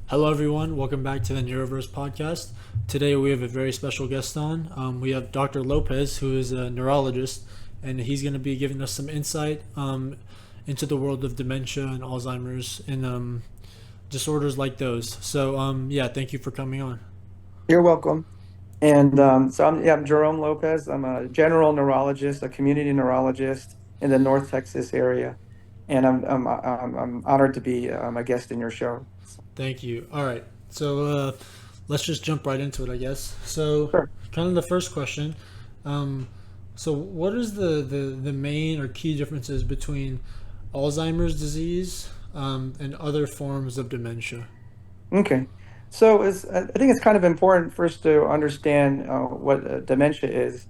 Hello, everyone. Welcome back to the NeuroVerse podcast. Today, we have a very special guest on. We have Dr. Lopez, who is a neurologist, and he's going to be giving us some insight into the world of dementia and Alzheimer's and disorders like those. So, yeah, thank you for coming on. You're welcome. And I'm Jerome Lopez. I'm a general neurologist, a community neurologist in the North Texas area, and I'm honored to be a guest in your show. Thank you. All right. So, let's just jump right into it, I guess. So, Sure. kind of the first question. Um, so, what is the main or key differences between Alzheimer's disease and other forms of dementia? Okay. I think it's kind of important first to understand what dementia is.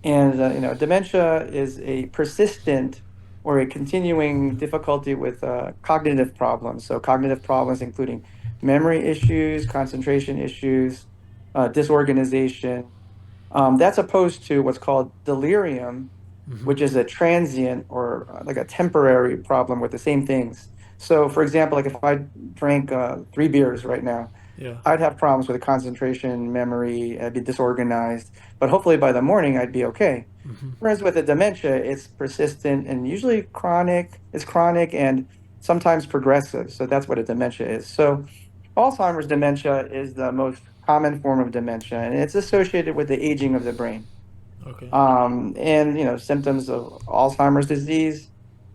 And dementia is a persistent or a continuing difficulty with cognitive problems. So cognitive problems including memory issues, concentration issues, disorganization. That's opposed to what's called delirium, Hmm. which is a transient or like a temporary problem with the same things. So, for example, like if I drank 3 beers right now, Yeah. I'd have problems with concentration, memory, I'd be disorganized, but hopefully by the morning I'd be okay. Hmm. Whereas with the dementia, it's persistent and usually chronic. It's chronic and sometimes progressive. So that's what a dementia is. So Alzheimer's dementia is the most common form of dementia, and it's associated with the aging of the brain. Okay. And symptoms of Alzheimer's disease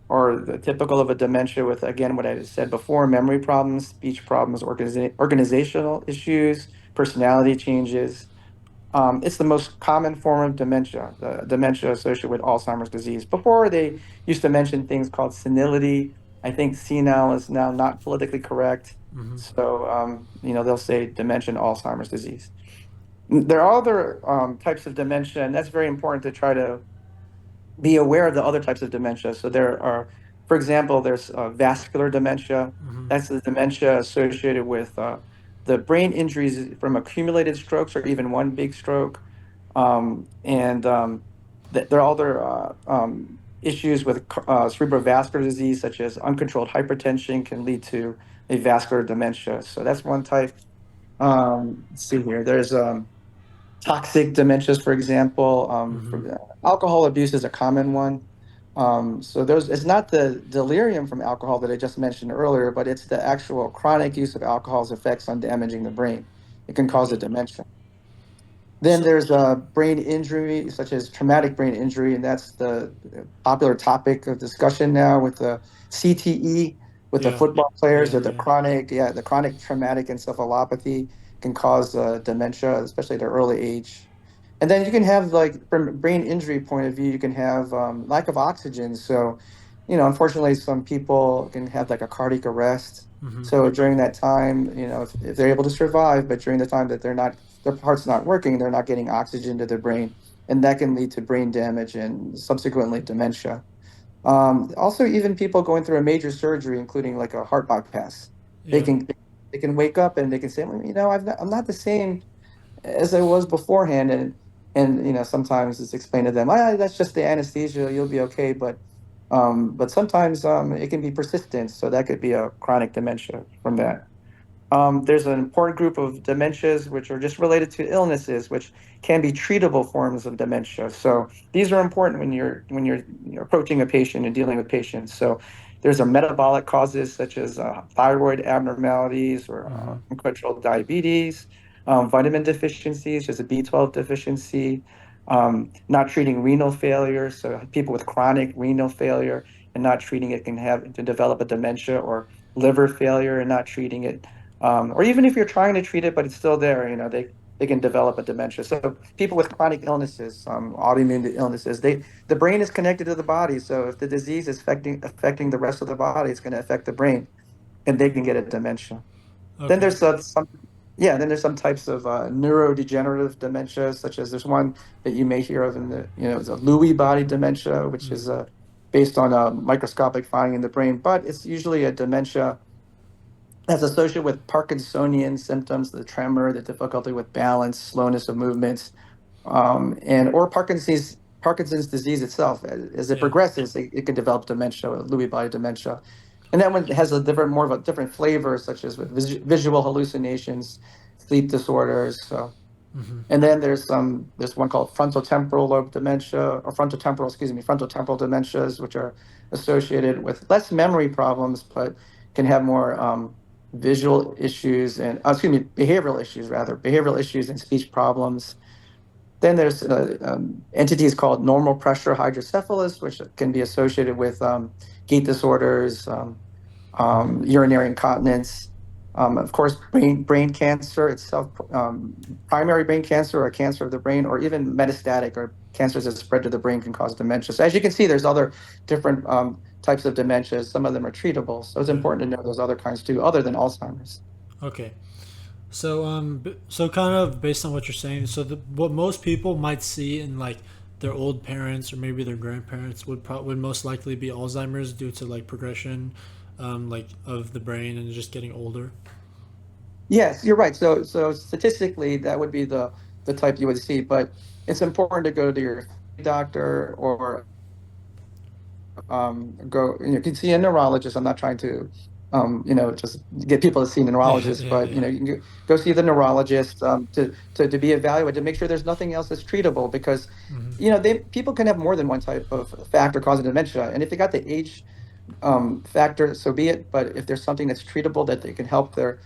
or the typical of a dementia with, again, what I said before, memory problems, speech problems, organizational issues, personality changes. It's the most common form of dementia, the dementia associated with Alzheimer's disease. Before, they used to mention things called senility. I think senile is now not politically correct. Hmm. So, they'll say dementia and Alzheimer's disease. There are other types of dementia, and that's very important to try to be aware of the other types of dementia. So there are, for example, there's vascular dementia. Hmm. That's the dementia associated with the brain injuries from accumulated strokes or even one big stroke. And there are other issues with cerebrovascular disease, such as uncontrolled hypertension, can lead to a vascular dementia. So that's one type. Let's see here. There's toxic dementias, for example. Hmm. Alcohol abuse is a common one. It's not the delirium from alcohol that I just mentioned earlier, but it's the actual chronic use of alcohol's effects on damaging the brain. It can cause a Okay. dementia. Then So, there's a brain injury, such as traumatic brain injury, and that's the popular topic of discussion now with the CTE, with the yeah. football players, Yeah. or Yeah. the chronic traumatic encephalopathy can cause dementia, especially at an early age. And then you can have, like, from a brain injury point of view, you can have lack of oxygen. So, unfortunately, some people can have like a cardiac arrest. Hmm. So during that time, if they're able to survive, but during the time that their heart's not working, they're not getting oxygen to their brain, and that can lead to brain damage and subsequently dementia. Also, even people going through a major surgery, including like a heart bypass, they Yeah. can they can wake up and they can say, well, I'm not the same as I was beforehand, and sometimes it's explained to them, that's just the anesthesia, you'll be okay, but sometimes it can be persistent, so that could be a chronic dementia from that. There's an important group of dementias which are just related to illnesses, which can be treatable forms of dementia. So these are important when you're approaching a patient and dealing with patients. So there's a metabolic causes such as thyroid abnormalities or Hmm. uncontrolled diabetes, vitamin deficiencies, there's a B12 deficiency, not treating renal failure. So people with chronic renal failure and not treating it can have to develop a dementia, or liver failure and not treating it, or even if you're trying to treat it, but it's still there, they can develop a dementia. So people with chronic illnesses, autoimmune illnesses, the brain is connected to the body. So if the disease is affecting the rest of the body, it's going to affect the brain, and they can get a dementia. Then Okay. there's some, yeah, then there's some types of neurodegenerative dementia, such as there's one that you may hear of it's a Lewy body dementia, which is Hmm. based on a microscopic finding in the brain, but it's usually a dementia that's associated with Parkinsonian symptoms, the tremor, the difficulty with balance, slowness of movements, and or Parkinson's disease itself. As it Yeah. progresses, it can develop dementia, Lewy body dementia. And that one has a different, more of a different flavor, such as with visual hallucinations, sleep disorders. So, Hmm. and then there's one called frontal temporal lobe dementia, or frontal temporal, excuse me, frontal temporal dementias, which are associated with less memory problems, but can have more visual issues and, excuse me, behavioral issues rather, behavioral issues and speech problems. Then there's entities called normal pressure hydrocephalus, which can be associated with gait disorders, urinary incontinence. Of course, brain cancer itself, primary brain cancer or cancer of the brain, or even metastatic or cancers that spread to the brain can cause dementia. So as you can see, there's other different types of dementias. Some of them are treatable. So it's Yeah. important to know those other kinds too, other than Alzheimer's. Okay. So so kind of based on what you're saying, so what most people might see in like their old parents or maybe their grandparents would most likely be Alzheimer's due to like progression, like of the brain and just getting older. Yes, you're right. So statistically, that would be the type you would see, but it's important to go to your doctor or go, you can see a neurologist. I'm not trying to, just get people to see Yeah, neurologists, yeah, but yeah. you can go see the neurologist to be evaluated to make sure there's nothing else that's treatable because, Hmm. people can have more than one type of factor causing dementia, and if they got the age factor, so be it. But if there's something that's treatable that they can help their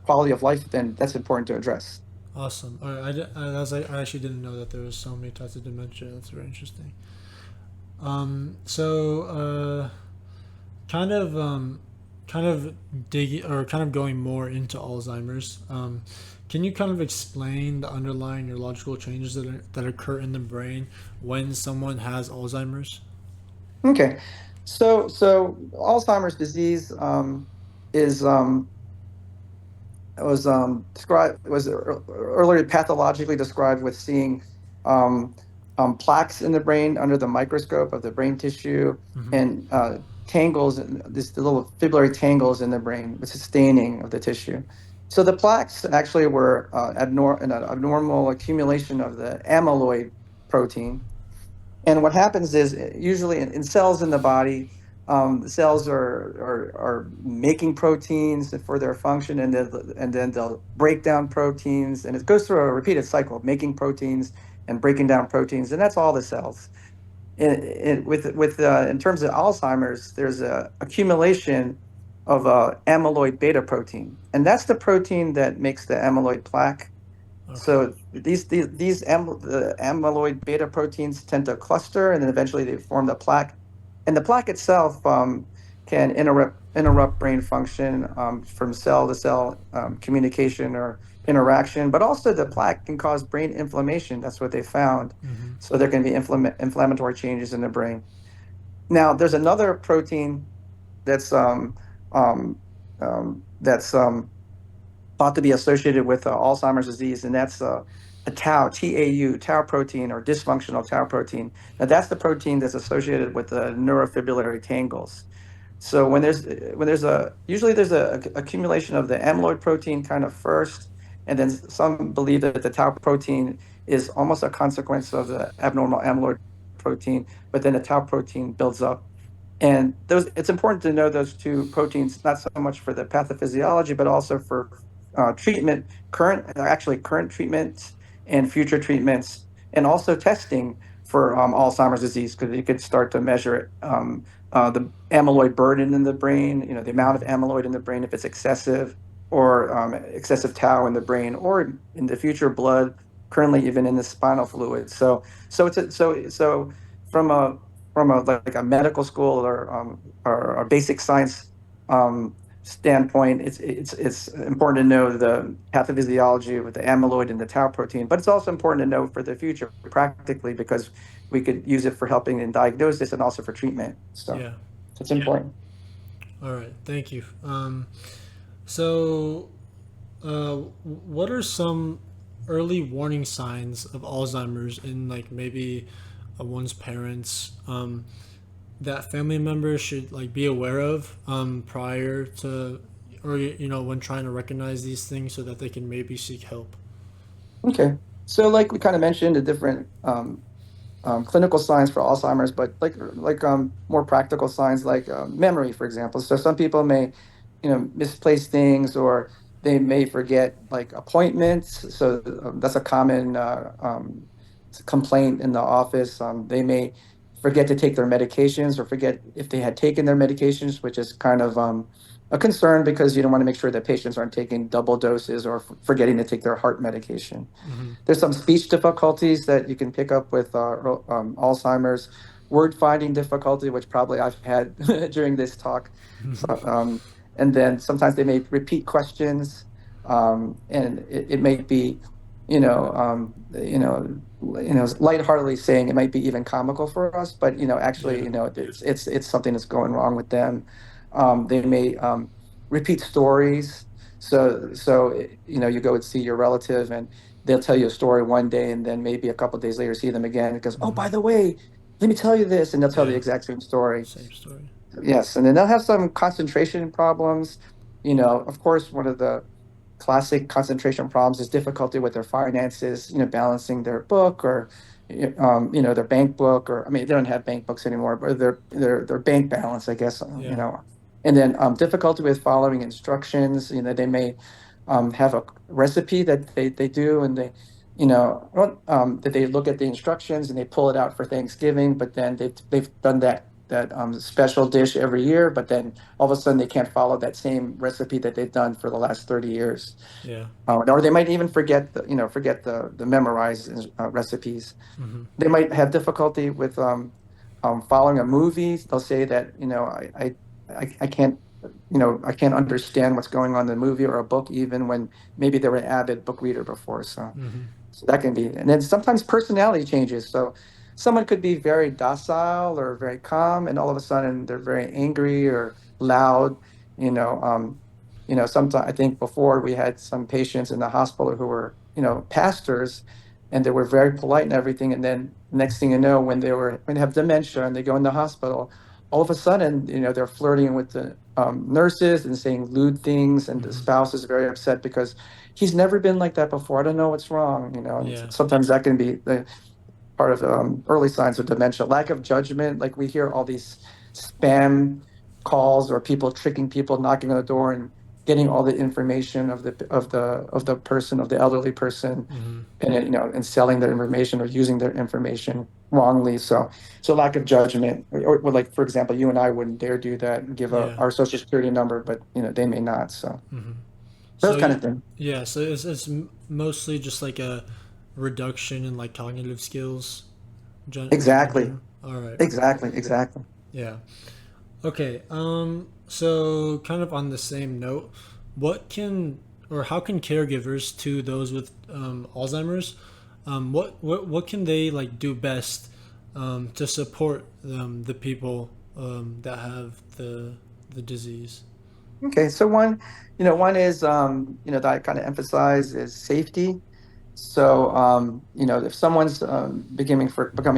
quality of life, then that's important to address. Awesome. All right, I actually didn't know that there was so many types of dementia. That's very interesting. So kind of kind of digging or kind of going more into Alzheimer's. Can you kind of explain the underlying neurological changes that occur in the brain when someone has Alzheimer's? Okay, so Alzheimer's disease is was earlier pathologically described with seeing um, plaques in the brain under the microscope of the brain tissue, Mm-hmm. and tangles, these little fibrillary tangles in the brain, which is staining of the tissue. So the plaques actually were an abnormal accumulation of the amyloid protein, and what happens is, usually in cells in the body, the cells are making proteins for their function, and then they'll break down proteins, and it goes through a repeated cycle of making proteins and breaking down proteins, and that's all the cells. In terms of Alzheimer's, there's a accumulation of amyloid beta protein, and that's the protein that makes the amyloid plaque. Okay. So the amyloid beta proteins tend to cluster, and then eventually they form the plaque. And the plaque itself can interrupt brain function, from cell to cell communication or interaction. But also the plaque can cause brain inflammation. That's what they found. Mm-hmm. So there can be inflammatory changes in the brain. Now, there's another protein that's that's thought to be associated with Alzheimer's disease, and that's a tau protein, or dysfunctional tau protein. Now, that's the protein that's associated with the neurofibrillary tangles. So when there's a usually there's a accumulation of the amyloid protein kind of first, and then some believe that the tau protein is almost a consequence of the abnormal amyloid protein, but then the tau protein builds up. And it's important to know those two proteins, not so much for the pathophysiology, but also for current treatments and future treatments, and also testing for Alzheimer's disease, because you could start to measure it, the amyloid burden in the brain, the amount of Mm-hmm. amyloid in the brain, if it's excessive, or excessive tau in the brain, or in the future blood, currently even in the spinal fluid. So from a like a medical school, or a basic science standpoint, it's important to know the pathophysiology with the amyloid and the tau protein, but it's also important to know for the future practically, because we could use it for helping in diagnosis and also for treatment. So Yeah. it's important. All right. Thank you. So what are some early warning signs of Alzheimer's in like maybe one's parents, that family members should like be aware of prior to, or when trying to recognize these things so that they can maybe seek help? Okay. So like we kind of mentioned, the different clinical signs for Alzheimer's, but more practical signs like memory, for example. So some people may, misplace things, or they may forget like appointments. So that's a common complaint in the office. They may forget to take their medications, or forget if they had taken their medications, which is kind of a concern, because you don't want to make sure that patients aren't taking double doses, or forgetting to take their heart medication. Mm-hmm. There's some speech difficulties that you can pick up with Alzheimer's, word finding difficulty, which probably I've had during this talk. So, and then sometimes they may repeat questions, and it may be, lightheartedly saying, it might be even comical for us, but actually, Yeah. it's something that's going wrong with them. They may repeat stories. So you go and see your relative, and they'll tell you a story one day, and then maybe a couple of days later see them again. It goes, oh, Mm-hmm. by the way, let me tell you this, and they'll tell the Yeah. exact same story. Same story. Yes, and then they'll have some concentration problems. Of course, one of the classic concentration problems is difficulty with their finances, balancing their book, or their bank book, or I mean, they don't have bank books anymore, but their bank. I guess, Yeah. and then difficulty with following instructions. They may have a recipe that they do, and that they look at the instructions and they pull it out for Thanksgiving, but then they've done that special dish every year, but then all of a sudden they can't follow that same recipe that they've done for the last 30 years. Yeah. Or they might even forget the memorized recipes. Mm-hmm. They might have difficulty with following a movie. They'll say that, I can't, I can't understand what's going on in the movie or a book, even when maybe they were an avid book reader before. So, Mm-hmm. so that can be, and then sometimes personality changes. So someone could be very docile or very calm, and all of a sudden they're very angry or loud. You know, sometimes I think before we had some patients in the hospital who were, pastors, and they were very polite and everything. And then next thing you know, when they have dementia and they go in the hospital, all of a sudden, they're flirting with the nurses and saying lewd things, and the Mm-hmm. spouse is very upset because he's never been like that before. I don't know what's wrong, and Yeah. sometimes that can be the part of early signs of dementia. Lack of judgment, like we hear all these spam calls, or people tricking people, knocking on the door and getting all the information of the person, of the elderly person, Mm-hmm. and selling their information or using their information wrongly. So lack of judgment, or like, for example, you and I wouldn't dare do that and give Yeah. our social security number, but they may not. So Mm-hmm. those So kind of things. yeah, so it's mostly just like a reduction in like cognitive skills, like in Exactly. general. All right. Exactly. Exactly. Yeah. Okay. So kind of on the same note, what can or how can caregivers to those with Alzheimer's, what can they like do best to support the people that have the disease? Okay, so one is, that I kind of emphasize is safety. So, if someone's becoming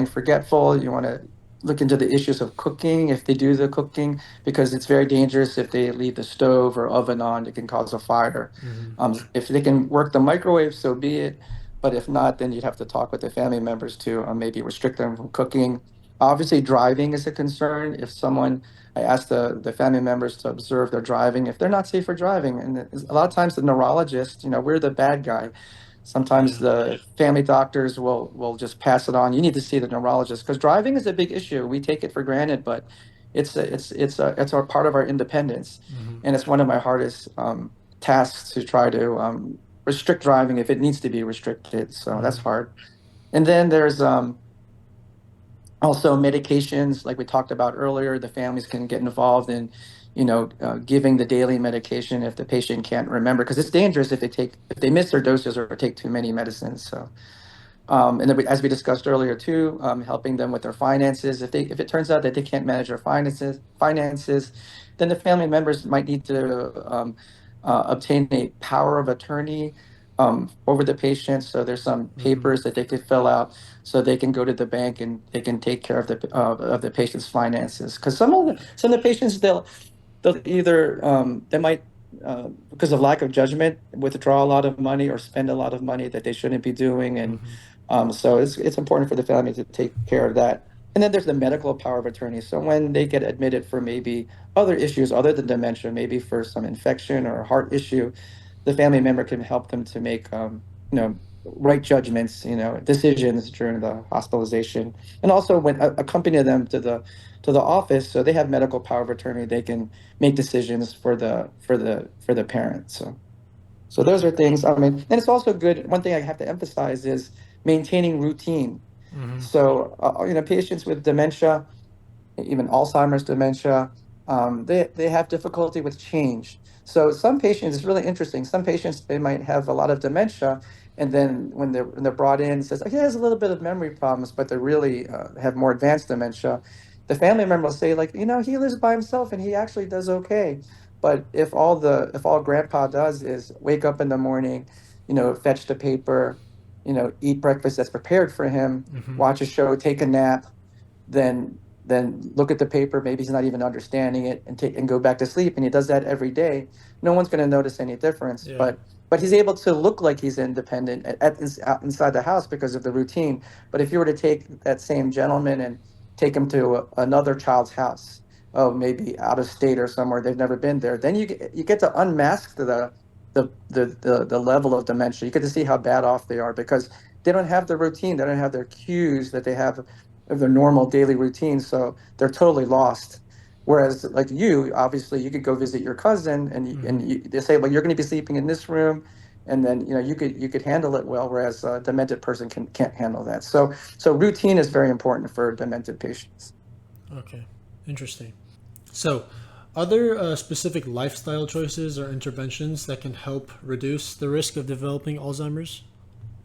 forgetful, you want to look into the issues of cooking, if they do the cooking, because it's very dangerous if they leave the stove or oven on, it can cause a fire. Mm-hmm. If they can work the microwave, so be it. But if not, then you'd have to talk with the family members to maybe restrict them from cooking. Obviously, driving is a concern. If someone I ask the family members to observe their driving if they're not safe for driving. And a lot of times the neurologist, we're the bad guy. Sometimes Yeah. the family doctors will just pass it on. You need to see the neurologist, because driving is a big issue. We take it for granted, but it's our part of our independence, Mm-hmm. and it's one of my hardest tasks to try to restrict driving if it needs to be restricted. So that's Mm-hmm. hard. And then there's also medications, like we talked about earlier. The families can get involved in, giving the daily medication if the patient can't remember, because it's dangerous if they miss their doses or take too many medicines. So and then as we discussed earlier too, helping them with their finances. If it turns out that they can't manage their finances, then the family members might need to obtain a power of attorney over the patient. So there's some Mm-hmm. papers that they could fill out, so they can go to the bank and they can take care of the patient's finances. Because some of the patients, they'll either they might, because of lack of judgment, withdraw a lot of money or spend a lot of money that they shouldn't be doing. And Mm-hmm. So it's important for the family to take care of that. And then there's the medical power of attorney. So when they get admitted for maybe other issues other than dementia, maybe for some infection or a heart issue, the family member can help them to make right judgments, decisions during the hospitalization, and also when accompany them to the office, so they have medical power of attorney. They can make decisions for the parent. So those Okay. are things. I mean, and it's also good. One thing I have to emphasize is maintaining routine. Mm-hmm. So patients with dementia, even Alzheimer's dementia, they have difficulty with change. So some patients, it's really interesting. Some patients, they might have a lot of dementia, and then when they're brought in, it says, oh, he has a little bit of memory problems, but they really have more advanced dementia. The family member will say, like, he lives by himself and he actually does okay. But if all grandpa does is wake up in the morning, fetch the paper, eat breakfast that's prepared for him, Mm-hmm. watch a show, take a nap, then look at the paper, maybe he's not even understanding it, and go back to sleep, and he does that every day, no one's going to notice any difference. Yeah. But he's able to look like he's independent out inside the house because of the routine. But if you were to take that same gentleman and take him to another child's house, oh, maybe out of state or somewhere they've never been there, then you get to unmask the level of dementia. You get to see how bad off they are because they don't have the routine, they don't have their cues that they have of their normal daily routine, so they're totally lost. Whereas, like you, obviously, you could go visit your cousin, and Mm-hmm. they say, well, you're going to be sleeping in this room, and then you could handle it well. Whereas a demented person can't handle that. So routine is very important for demented patients. Okay. Interesting. So, are there specific lifestyle choices or interventions that can help reduce the risk of developing Alzheimer's?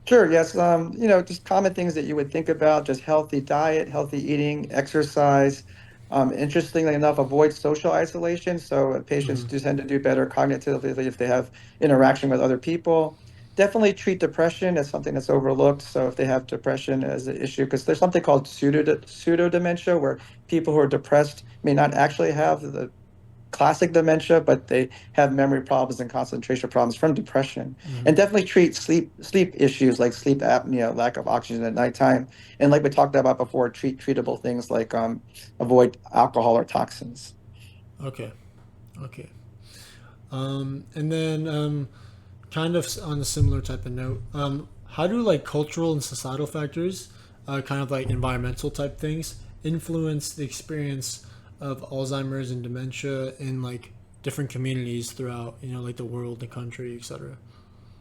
Sure, yes. Just common things that you would think about, just healthy diet, healthy eating, exercise. Interestingly enough, avoid social isolation. So patients Mm-hmm. do tend to do better cognitively if they have interaction with other people. Definitely treat depression as something that's overlooked. So if they have depression as an issue, because there's something called pseudo dementia, where people who are depressed may not actually have the classic dementia, but they have memory problems and concentration problems from depression. Mm-hmm. And definitely treat sleep issues like sleep apnea, lack of oxygen at nighttime. And like we talked about before, treat treatable things like avoid alcohol or toxins. Okay. Okay. And then, kind of on a similar type of note, how do like cultural and societal factors, kind of like environmental type things, influence the experience of Alzheimer's and dementia in like different communities throughout, like the world, the country, etc.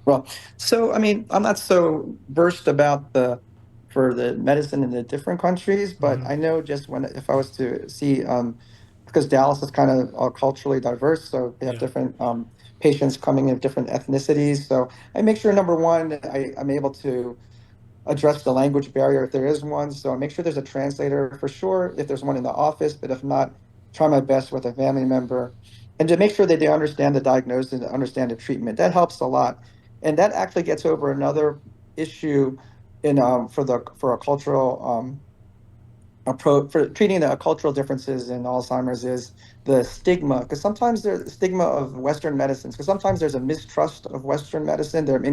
Well, so I mean, I'm not so versed about the medicine in the different countries, but Mm-hmm. I know just when if I was to see because Dallas is kind of culturally diverse, so they have Yeah. different patients coming in different ethnicities. So I make sure number one, I'm able to address the language barrier if there is one. So make sure there's a translator for sure if there's one in the office, but if not, try my best with a family member. And to make sure that they understand the diagnosis and understand the treatment. That helps a lot. And that actually gets over another issue in for a cultural approach for treating the cultural differences in Alzheimer's is the stigma, because sometimes there's stigma of Western medicines, because sometimes there's a mistrust of Western medicine. They're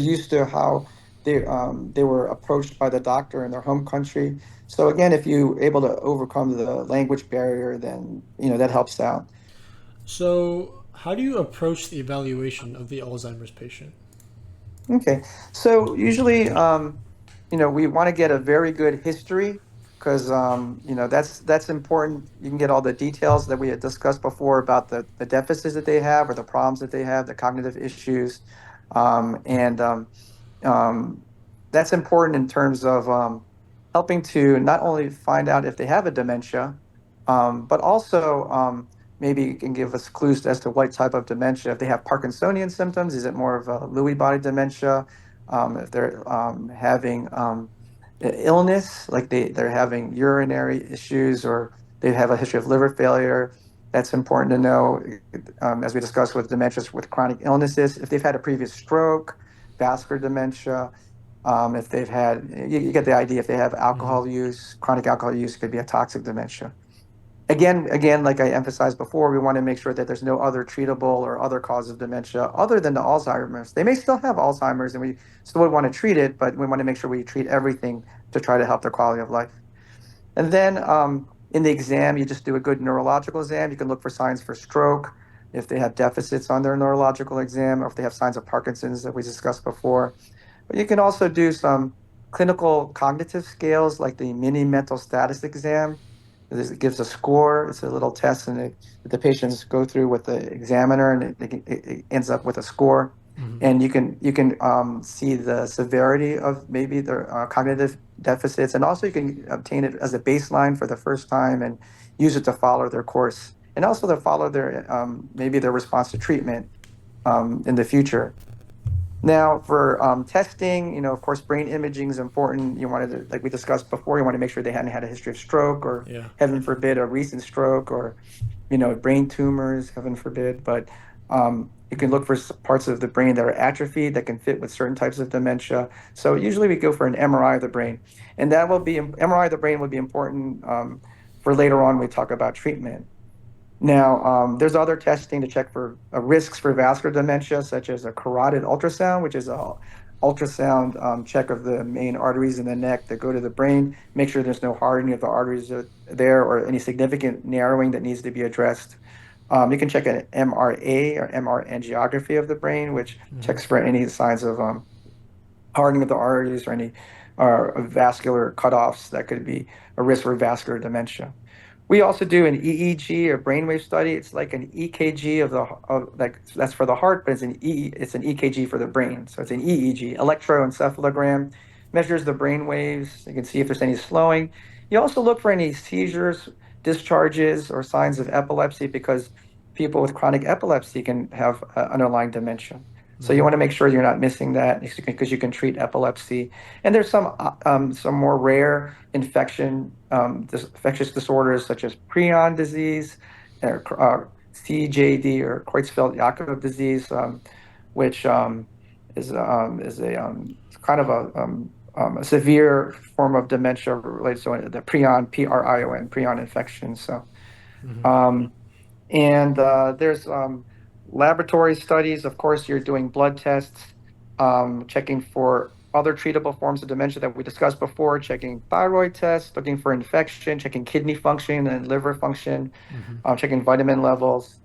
used to how they were approached by the doctor in their home country. So again, if you're able to overcome the language barrier, then that helps out. So, how do you approach the evaluation of the Alzheimer's patient? Okay. So usually, we want to get a very good history because, that's important. You can get all the details that we had discussed before about the deficits that they have or the problems that they have, the cognitive issues. And um, that's important in terms of helping to not only find out if they have a dementia, but also maybe it can give us clues as to what type of dementia. If they have Parkinsonian symptoms, is it more of a Lewy body dementia? If they're having illness, like they're having urinary issues or they have a history of liver failure, that's important to know. As we discussed with dementias with chronic illnesses, if they've had a previous stroke, vascular dementia, if they've had, you get the idea. If they have Mm-hmm. alcohol use, chronic alcohol use could be a toxic dementia. Again, like I emphasized before, we want to make sure that there's no other treatable or other cause of dementia other than the Alzheimer's. They may still have Alzheimer's and we still would want to treat it, but we want to make sure we treat everything to try to help their quality of life. And then in the exam, you just do a good neurological exam. You can look for signs for stroke, if they have deficits on their neurological exam, or if they have signs of Parkinson's that we discussed before. But you can also do some clinical cognitive scales like the mini mental status exam. It gives a score. It's a little test, and that the patients go through with the examiner, and it ends up with a score. Mm-hmm. And you can see the severity of maybe their cognitive deficits, and also you can obtain it as a baseline for the first time and use it to follow their course, and also to follow their maybe their response to treatment in the future. Now, for testing, of course, brain imaging is important. You wanted to, like we discussed before, you want to make sure they hadn't had a history of stroke or, Yeah. heaven forbid, a recent stroke or, brain tumors, heaven forbid. But you can Mm-hmm. look for parts of the brain that are atrophied that can fit with certain types of dementia. So usually we go for an MRI of the brain, and that will be MRI of the brain will be important for later on when we talk about treatment. Now, there's other testing to check for risks for vascular dementia, such as a carotid ultrasound, which is a ultrasound check of the main arteries in the neck that go to the brain. Make sure there's no hardening of the arteries there or any significant narrowing that needs to be addressed. You can check an MRA or MR angiography of the brain, which Mm-hmm. checks for any signs of hardening of the arteries or any vascular cutoffs that could be a risk for vascular dementia. We also do an EEG or brainwave study. It's like an EKG like that's for the heart, but it's an EKG for the brain. So it's an EEG, electroencephalogram, measures the brain waves. You can see if there's any slowing. You also look for any seizures, discharges, or signs of epilepsy because people with chronic epilepsy can have underlying dementia. So you Mm-hmm. want to make sure you're not missing that because you can treat epilepsy. And there's some more rare infectious disorders such as prion disease, or CJD or Creutzfeldt-Jakob disease, which is a kind of a severe form of dementia related to the prion infection. So Mm-hmm. um, and there's laboratory studies. Of course, you're doing blood tests, checking for other treatable forms of dementia that we discussed before, checking thyroid tests, looking for infection, checking kidney function and liver function, Mm-hmm. checking vitamin levels,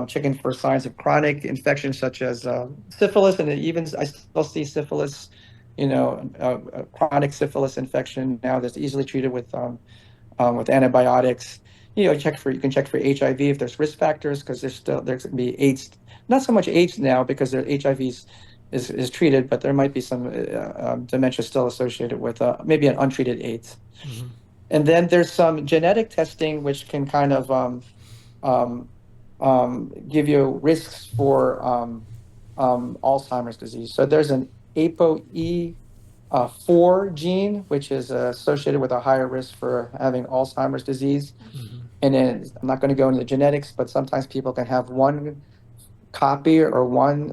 checking for signs of chronic infections such as syphilis. And even I still see syphilis, chronic syphilis infection now that's easily treated with antibiotics. You can check for HIV if there's risk factors because there's going to be AIDS, not so much AIDS now because HIV is treated, but there might be some dementia still associated with maybe an untreated AIDS. Mm-hmm. And then there's some genetic testing which can kind of um, give you risks for Alzheimer's disease. So there's an ApoE4 gene, which is associated with a higher risk for having Alzheimer's disease. Mm-hmm. And then I'm not going to go into the genetics, but sometimes people can have one copy or one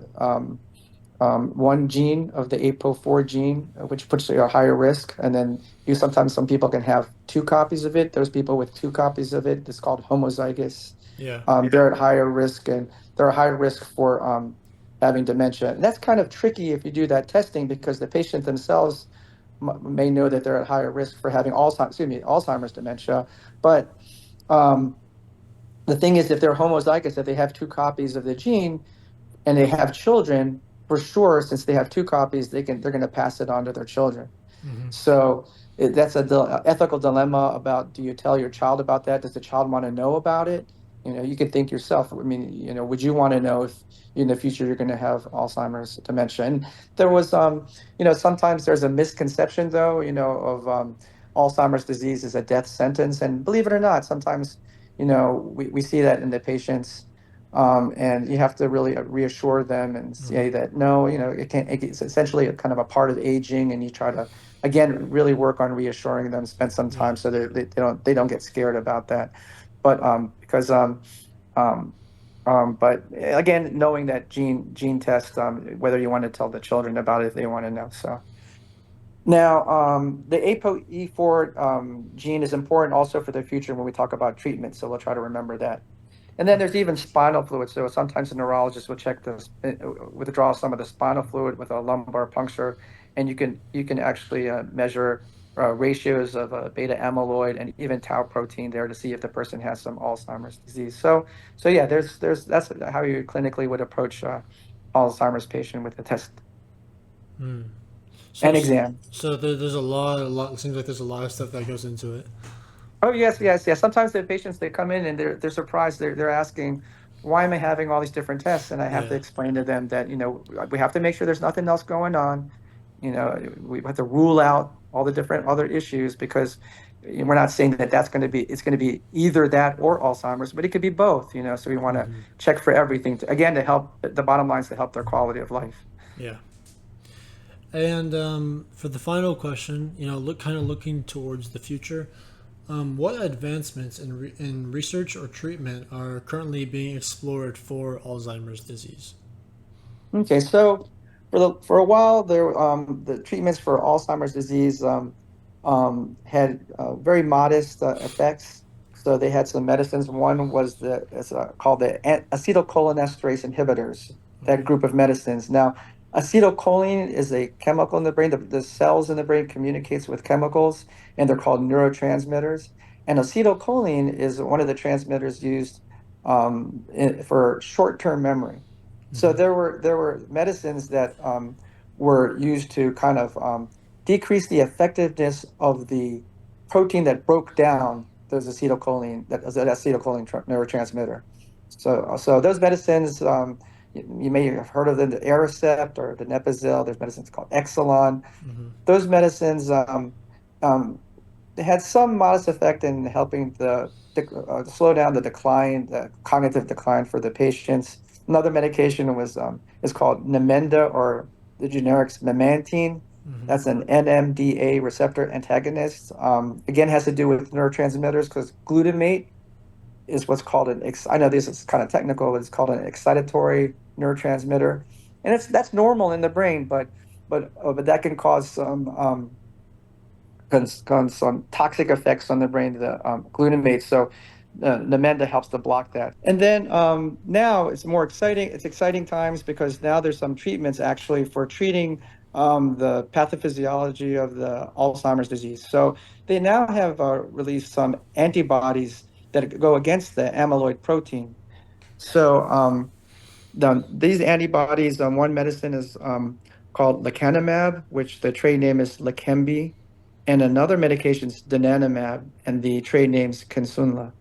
gene of the APO4 gene, which puts you at a higher risk. And then sometimes some people can have two copies of it. Those people with two copies of it, it's called homozygous. Yeah. They're at higher risk, and they're at higher risk for having dementia. And that's kind of tricky if you do that testing because the patient themselves may know that they're at higher risk for having Alzheimer's dementia. But um, the thing is, if they're homozygous, if they have two copies of the gene, and they have children, for sure, since they have two copies, they're going to pass it on to their children. Mm-hmm. So that's a ethical dilemma about, do you tell your child about that? Does the child want to know about it? You can think yourself. I mean, would you want to know if in the future you're going to have Alzheimer's dementia? And there was, sometimes there's a misconception though, of Alzheimer's disease is a death sentence. And believe it or not, sometimes, we see that in the patients. And you have to really reassure them and Mm-hmm. say that no, it can't. It's essentially a kind of a part of aging, and you try to again really work on reassuring them. Spend some Yeah. time so they don't get scared about that. But because um, but again, knowing that gene test, whether you want to tell the children about it if they want to know. So Now, the ApoE4 gene is important also for the future when we talk about treatment, so we'll try to remember that. And then there's even spinal fluid. So sometimes a neurologist will check this, withdraw some of the spinal fluid with a lumbar puncture, and you can actually measure ratios of beta amyloid and even tau protein there to see if the person has some Alzheimer's disease. So yeah, there's that's how you clinically would approach Alzheimer's patient with the test Hmm. So, and exam. there's a lot. It seems like there's a lot of stuff that goes into it. Oh yes, yes, yes. Sometimes the patients they come in and they're surprised. They're asking, why am I having all these different tests? And I have to Yeah. explain to them that we have to make sure there's nothing else going on. We have to rule out all the different other issues because we're not saying that it's going to be either that or Alzheimer's, but it could be both. So we want to Hmm. check for everything again to help. The bottom line is to help their quality of life. Yeah. And for the final question, looking towards the future, what advancements in research or treatment are currently being explored for Alzheimer's disease? Okay, so for a while there, the treatments for Alzheimer's disease had very modest effects. So they had some medicines. One was called the acetylcholinesterase inhibitors. That Okay. group of medicines. Now, acetylcholine is a chemical in the brain. The cells in the brain communicates with chemicals, and they're called neurotransmitters. And acetylcholine is one of the transmitters used for short-term memory. So Hmm. there were medicines that were used to kind of decrease the effectiveness of the protein that broke down those acetylcholine that neurotransmitter. So those medicines you may have heard of them, the Aricept or the Nepozil. There's medicines called Exelon. Hmm. Those medicines um, they had some modest effect in helping slow down the cognitive decline for the patients. Another medication is called Namenda, or the generics memantine. Hmm. That's an NMDA receptor antagonist. Again, has to do with neurotransmitters because glutamate is what's called I know this is kind of technical, but it's called an excitatory neurotransmitter, and that's normal in the brain, but that can cause some toxic effects on the brain, the glutamate. So Namenda helps to block that. And then now it's more exciting. It's exciting times because now there's some treatments actually for treating the pathophysiology of the Alzheimer's disease. So they now have released some antibodies that go against the amyloid protein. So these antibodies, one medicine is called lecanemab, which the trade name is Leqembi, and another medication is donanemab, and the trade name's Kisunla.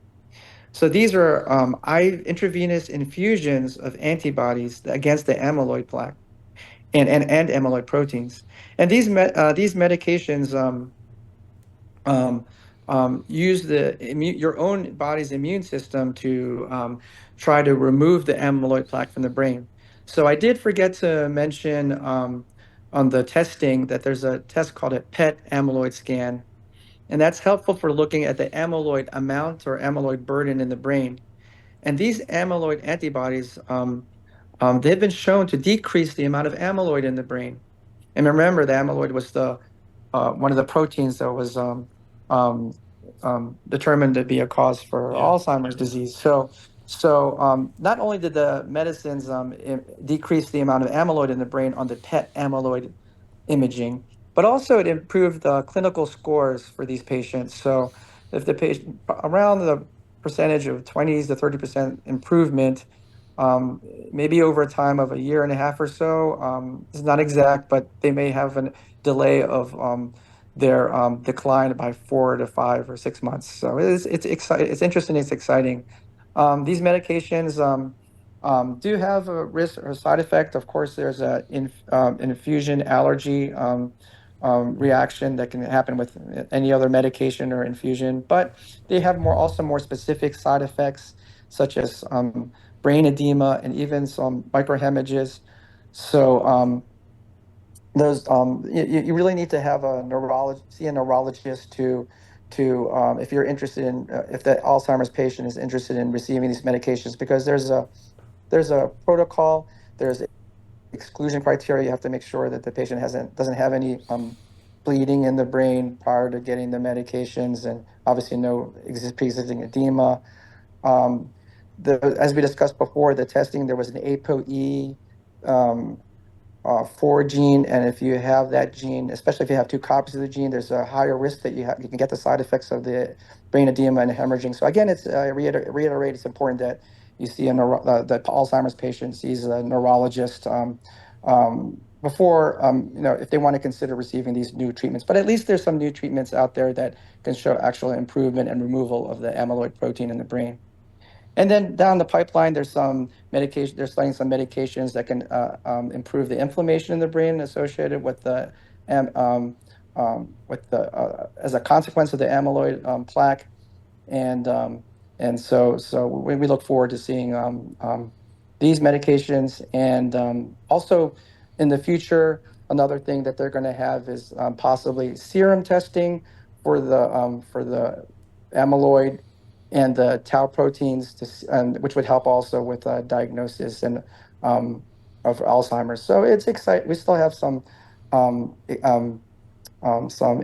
So these are intravenous infusions of antibodies against the amyloid plaque and amyloid proteins. And these medications um, use your own body's immune system to try to remove the amyloid plaque from the brain. So I did forget to mention on the testing that there's a test called a PET amyloid scan, and that's helpful for looking at the amyloid amount or amyloid burden in the brain. And these amyloid antibodies, they've been shown to decrease the amount of amyloid in the brain. And remember, the amyloid was the one of the proteins that was um, determined to be a cause for Yeah. Alzheimer's disease. So not only did the medicines decrease the amount of amyloid in the brain on the PET amyloid imaging, but also it improved the clinical scores for these patients. So if the patient around the percentage of 20s to 30% improvement, um, maybe over a time of a year and a half or so. It's not exact, but they may have a delay of their decline by 4 to 5 or 6 months. So it's exciting. It's interesting. It's exciting. These medications do have a risk or side effect. Of course, there's an infusion allergy reaction that can happen with any other medication or infusion, but they have more specific side effects such as brain edema and even some microhemorrhages. So those you really need to have see a neurologist to if you're interested in if the Alzheimer's patient is interested in receiving these medications, because there's a protocol, there's exclusion criteria. You have to make sure that the patient hasn't doesn't have any bleeding in the brain prior to getting the medications, and obviously no pre-existing edema. Um, as we discussed before, the testing, there was an ApoE um, 4 gene, and if you have that gene, especially if you have two copies of the gene, there's a higher risk that you can get the side effects of the brain edema and hemorrhaging. So again, it's reiterate, it's important that you see the Alzheimer's patient sees a neurologist before if they want to consider receiving these new treatments. But at least there's some new treatments out there that can show actual improvement and removal of the amyloid protein in the brain. And then down the pipeline, there's some medication. They're studying some medications that can improve the inflammation in the brain associated with the as a consequence of the amyloid plaque. And so we look forward to seeing these medications, and also in the future, another thing that they're going to have is possibly serum testing for the amyloid and the tau proteins, which would help also with diagnosis and of Alzheimer's. So it's exciting. We still have um, um, some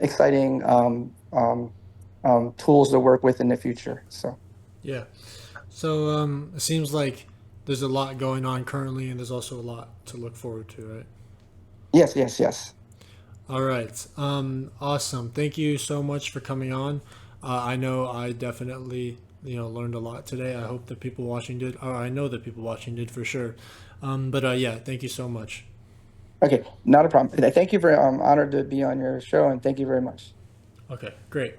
exciting tools to work with in the future. So Yeah. So it seems like there's a lot going on currently, and there's also a lot to look forward to, right? yes, yes, yes. All right. Awesome. Thank you so much for coming on. I know I definitely learned a lot today. I hope that people watching did, or I know that people watching did for sure. But yeah, thank you so much. Okay, not a problem. Thank you for honored to be on your show, and thank you very much. Okay, great.